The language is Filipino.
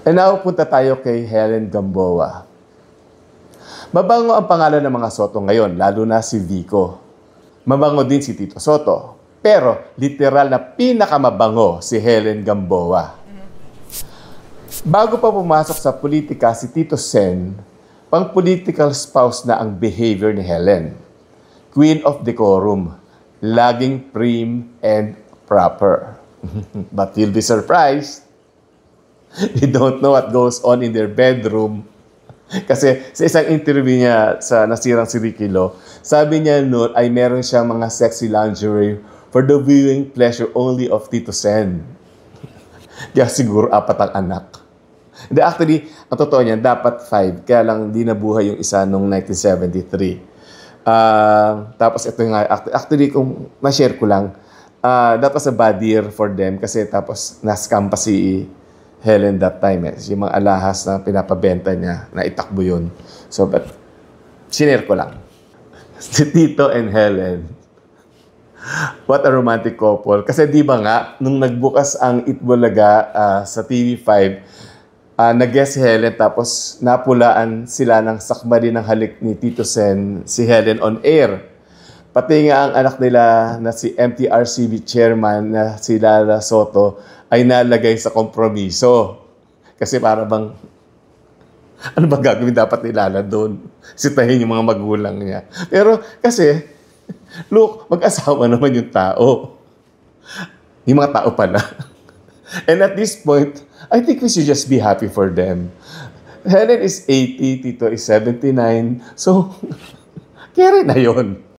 And now, punta tayo kay Helen Gamboa. Mabango ang pangalan ng mga Soto ngayon, lalo na si Vico. Mabango din si Tito Soto. Pero literal na pinakamabango si Helen Gamboa. Bago pa pumasok sa politika si Tito Sen, pang-political spouse na ang behavior ni Helen. Queen of decorum, laging prim and proper. But you'll be surprised. You don't know what goes on in their bedroom. Kasi sa isang interview niya sa Nasirang si Ricky Lo, sabi niya noon ay meron siyang mga sexy lingerie for the viewing pleasure only of Tito Sen. Kaya siguro 4 ang anak. Hindi, actually, ang totoo niyan, dapat 5. Kaya lang hindi nabuhay yung isa noong 1973. Tapos ito nga, actually, kung na-share ko lang, that was a bad year for them kasi tapos na-scam pa si Helen that time. Yung mga alahas na pinapabenta niya, na itakbo yun. So, but, sinare ko lang. Si Tito and Helen. What a romantic couple. Kasi di ba nga, nung nagbukas ang Itbulaga sa TV5, nag-guest si Helen, tapos napulaan sila ng sakbali ng halik ni Tito Sen, si Helen on air. Pati nga ang anak nila na si MTRCB chairman na si Lala Soto ay nalagay sa kompromiso. Kasi para bang, ano ba gagawin dapat ni Lala doon? Sitahin yung mga magulang niya. Pero kasi, look, mag-asawa naman yung tao. Yung mga tao pala. And at this point, I think we should just be happy for them. Helen is 80, Tito is 79. So, kere na yun.